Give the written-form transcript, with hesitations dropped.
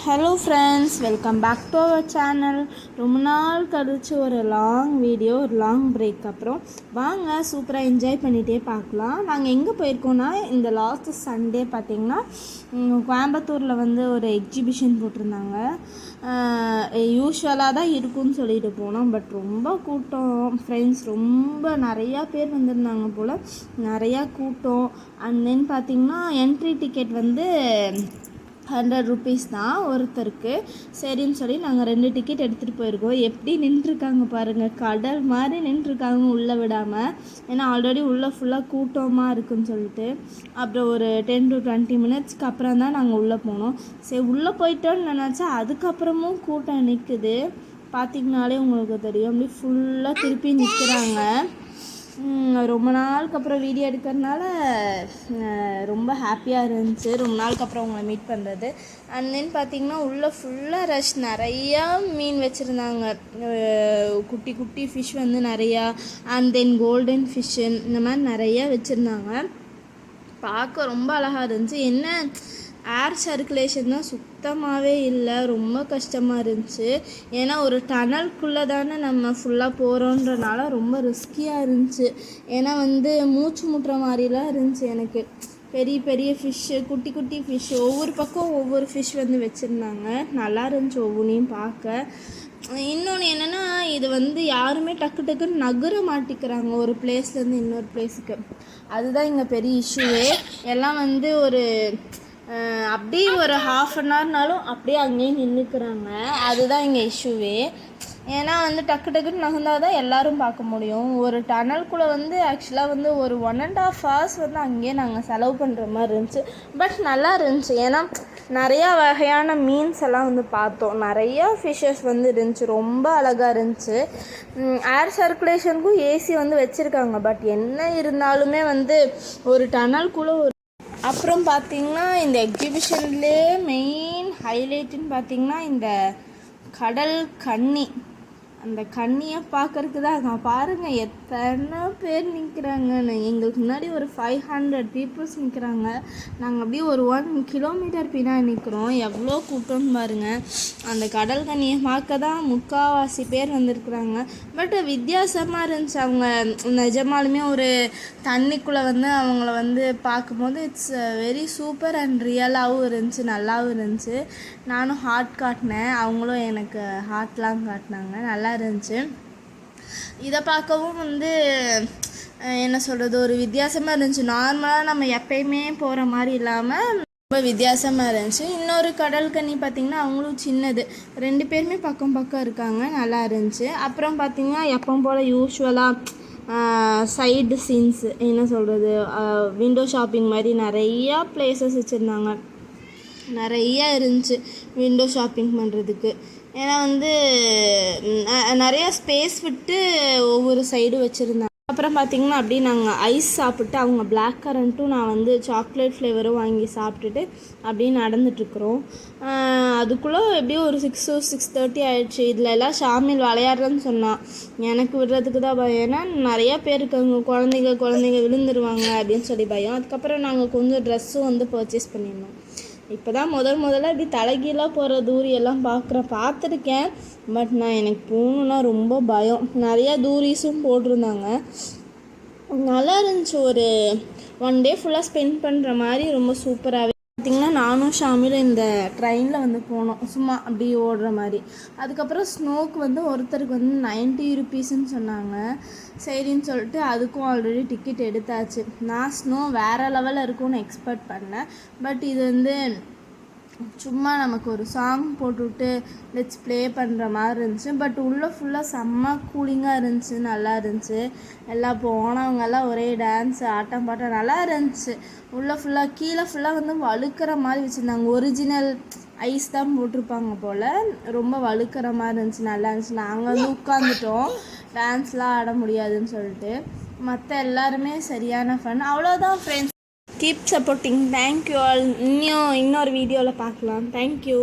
Hello friends, welcome back to our channel. ரொம்ப நாள் கழிச்சு ஒரு லாங் பிரேக் அப்புறம் வாங்க சூப்பராக என்ஜாய் பண்ணிகிட்டே பார்க்கலாம். நாங்கள் எங்கே போயிருக்கோன்னா, இந்த லாஸ்ட் சண்டே பார்த்திங்கன்னா கோயம்புத்தூரில் வந்து ஒரு எக்ஸிபிஷன் போட்டிருந்தாங்க. யூஸ்வலாக தான் இருக்குன்னு சொல்லிட்டு போனோம். பட் ரொம்ப கூட்டம் ஃப்ரெண்ட்ஸ், ரொம்ப நிறையா பேர் வந்திருந்தாங்க போல், நிறையா கூட்டம். அண்ட் தென் பார்த்திங்கன்னா என்ட்ரி டிக்கெட் வந்து 100 rupees தான் ஒருத்தருக்கு. சரின்னு சொல்லி நாங்கள் 2 டிக்கெட் எடுத்துகிட்டு போயிருக்கோம். எப்படி நின்றுருக்காங்க பாருங்கள், கடல் மாதிரி நின்றுருக்காங்க உள்ளே விடாமல். ஏன்னா ஆல்ரெடி உள்ளே ஃபுல்லாக கூட்டமாக இருக்குன்னு சொல்லிட்டு. அப்புறம் ஒரு 10 to 20 minutesக்கு அப்புறம் தான் நாங்கள் உள்ளே போனோம். சரி உள்ளே போயிட்டோன்னு நினச்சா அதுக்கப்புறமும் கூட்டம் நிற்குது. பார்த்திங்கனாலே உங்களுக்கு தெரியும், அப்படி ஃபுல்லாக திருப்பி நிற்கிறாங்க. ரொம்ப நாளுக்கு அப்புறம் வீடியோ எடுக்கிறதுனால ரொம்ப ஹாப்பியாக இருந்துச்சு, ரொம்ப நாளுக்கு அப்புறம் உங்களை மீட் பண்ணுறது. அண்ட் தென் பார்த்திங்கன்னா உள்ளே ஃபுல்லாக ரஷ், நிறையா மீன் வச்சுருந்தாங்க. குட்டி குட்டி ஃபிஷ் வந்து நிறையா, அண்ட் தென் கோல்டன் ஃபிஷ்ஷு, இந்த மாதிரி நிறையா வச்சுருந்தாங்க. பார்க்க ரொம்ப அழகாக இருந்துச்சு. என்ன ஏர் சர்க்குலேஷன் தான் சுத்தமாகவே இல்லை, ரொம்ப கஷ்டமாக இருந்துச்சு. ஏன்னா ஒரு டனல்குள்ளே தானே நம்ம ஃபுல்லாக போகிறோன்றனால ரொம்ப ரிஸ்கியாக இருந்துச்சு. ஏன்னா வந்து மூச்சு முட்டுற மாதிரிலாம் இருந்துச்சு எனக்கு. பெரிய பெரிய ஃபிஷ்ஷு, குட்டி குட்டி ஃபிஷ்ஷு, ஒவ்வொரு பக்கம் ஒவ்வொரு ஃபிஷ் வந்து வச்சுருந்தாங்க. நல்லா இருந்துச்சு ஒவ்வொன்றையும் பார்க்க. இன்னொன்று என்னென்னா, இது வந்து யாருமே டக்கு டக்குன்னு நகர மாட்டிக்கிறாங்க ஒரு பிளேஸ்லேருந்து இன்னொரு பிளேஸுக்கு. அதுதான் இங்கே பெரிய இஷ்யூவே. எல்லாம் வந்து ஒரு அப்படியே ஒரு 1/2 hourனாலும் அப்படியே அங்கேயே நின்றுக்கிறாங்க. அதுதான் இங்கே இஷ்யூவே. ஏன்னா வந்து டக்கு டக்குன்னு நகர்ந்தால் தான் எல்லோரும் பார்க்க முடியும். ஒரு டனல்குள்ளே வந்து ஆக்சுவலாக வந்து ஒரு 1.5 hours வந்து அங்கேயே நாங்கள் செலவு பண்ணுற மாதிரி இருந்துச்சு. பட் நல்லா இருந்துச்சு. ஏன்னா நிறையா வகையான மீன்ஸ் எல்லாம் வந்து பார்த்தோம். நிறையா ஃபிஷ்ஷஸ் வந்து இருந்துச்சு, ரொம்ப அழகாக இருந்துச்சு. ஏர் சர்க்குலேஷனுக்கும் ஏசி வந்து வச்சுருக்காங்க. பட் என்ன இருந்தாலுமே வந்து ஒரு டனல்குள்ளே அப்புறம் பார்த்திங்கன்னா இந்த எக்ஸிபிஷன்லேயே மெயின் ஹைலைட்டுன்னு பார்த்திங்கன்னா இந்த கடல் கன்னி. அந்த கன்னியை பார்க்குறதுக்கு தான் நான் பாருங்கள் எத்தனை பேர் நிற்கிறாங்கன்னு. எங்களுக்கு முன்னாடி ஒரு 500 people நிற்கிறாங்க. நாங்கள் அப்படியே ஒரு 1 kilometer பின்னாடி நிற்கிறோம். எவ்வளோ கூட்டம்னு பாருங்கள். அந்த கடல் கன்னியை பார்க்க தான் முக்கால்வாசி பேர் வந்திருக்குறாங்க. பட் வித்தியாசமாக இருந்துச்சு. அவங்க நிஜமாலுமே ஒரு தண்ணிக்குள்ளே வந்து அவங்கள வந்து பார்க்கும்போது இட்ஸ் வெரி சூப்பர் அண்ட் ரியலாகவும் இருந்துச்சு, நல்லாவும் இருந்துச்சு. நானும் ஹார்ட் காட்டினேன், அவங்களும் எனக்கு ஹார்ட்லாம் காட்டினாங்க. நல்லா இருந்துச்சு. இதை பார்க்கவும் வந்து என்ன சொல்கிறது, ஒரு வித்தியாசமாக இருந்துச்சு. நார்மலாக நம்ம எப்பயுமே போகிற மாதிரி இல்லாமல் ரொம்ப வித்தியாசமாக இருந்துச்சு. இன்னொரு கடல் கன்னி பார்த்திங்கன்னா அவங்களும் சின்னது, 2 பேருமே பக்கம் பக்கம் இருக்காங்க. நல்லா இருந்துச்சு. அப்புறம் பார்த்திங்கன்னா எப்பவும் போல் யூஸ்வலாக சைடு சீன்ஸ், என்ன சொல்கிறது, விண்டோ ஷாப்பிங் மாதிரி நிறையா பிளேசஸ் வச்சுருந்தாங்க. நிறையா இருந்துச்சு விண்டோ ஷாப்பிங் பண்ணுறதுக்கு. ஏன்னா வந்து நிறையா ஸ்பேஸ் விட்டு ஒவ்வொரு சைடும் வச்சுருந்தாங்க. அப்புறம் பார்த்திங்கன்னா அப்படியே நாங்கள் ஐஸ் சாப்பிட்டு, அவங்க பிளாக் கரண்ட்டும் நான் வந்து சாக்லேட் ஃப்ளேவரும் வாங்கி சாப்பிட்டுட்டு அப்படியே நடந்துட்டுருக்குறோம். அதுக்குள்ளே எப்படியும் ஒரு 6 to 6:30 ஆகிடுச்சு. இதில் எல்லாம் ஷாமில் விளையாடுறேன்னு சொன்னான். எனக்கு விடுறதுக்கு தான் பயம். ஏன்னா நிறையா பேர் இருக்காங்க, குழந்தைங்க விழுந்துருவாங்க அப்படின்னு சொல்லி பயம். அதுக்கப்புறம் நாங்கள் கொஞ்சம் ட்ரெஸ்ஸும் வந்து பர்ச்சேஸ் பண்ணியிருந்தோம். இப்போ தான் முதல்ல இப்படி தலைகீழாக போகிற தூரியெல்லாம் பார்த்துருக்கேன். பட் எனக்கு போகணுன்னா ரொம்ப பயம். நிறையா தூரிஸும் போட்டிருந்தாங்க. நல்லா இருந்துச்சு. ஒரு 1 day ஃபுல்லாக ஸ்பெண்ட் பண்ணுற மாதிரி ரொம்ப சூப்பராகவே. பார்த்திங்கன்னா நானும் ஷாமிலும் இந்த ட்ரெயினில் வந்து போனோம், சும்மா அப்படி ஓடுற மாதிரி. அதுக்கப்புறம் ஸ்னோக்கு வந்து ஒருத்தருக்கு வந்து 90 rupeesன்னு சொன்னாங்க. சரின்னு சொல்லிட்டு அதுக்கும் ஆல்ரெடி டிக்கெட் எடுத்தாச்சு. நான் ஸ்னோ வேறு லெவலில் இருக்கும்னு எக்ஸ்பெக்ட் பண்ணேன். பட் இது வந்து சும்மா நமக்கு ஒரு சாங் போட்டுவிட்டு லெட்ஸ் ப்ளே பண்ணுற மாதிரி இருந்துச்சு. பட் உள்ளே ஃபுல்லாக செம்ம கூலிங்காக இருந்துச்சு, நல்லா இருந்துச்சு. எல்லாம் போனவங்கெல்லாம் ஒரே டான்ஸ் ஆட்டம் பாட்டம் நல்லா இருந்துச்சு. உள்ளே ஃபுல்லாக கீழே ஃபுல்லாக வந்து வழுக்கிற மாதிரி வச்சுருந்தாங்க. ஒரிஜினல் ஐஸ் தான் போட்டிருப்பாங்க போல், ரொம்ப வழுக்கிற மாதிரி இருந்துச்சு, நல்லா இருந்துச்சு. நாங்கள் வந்து உட்காந்துட்டோம், டான்ஸ்லாம் ஆட முடியாதுன்னு சொல்லிட்டு. மற்ற எல்லாருமே சரியான ஃபன். அவ்வளோதான் friends. Keep supporting. Thank you all. இன்னொரு வீடியோவில் பார்க்கலாம். தேங்க்யூ.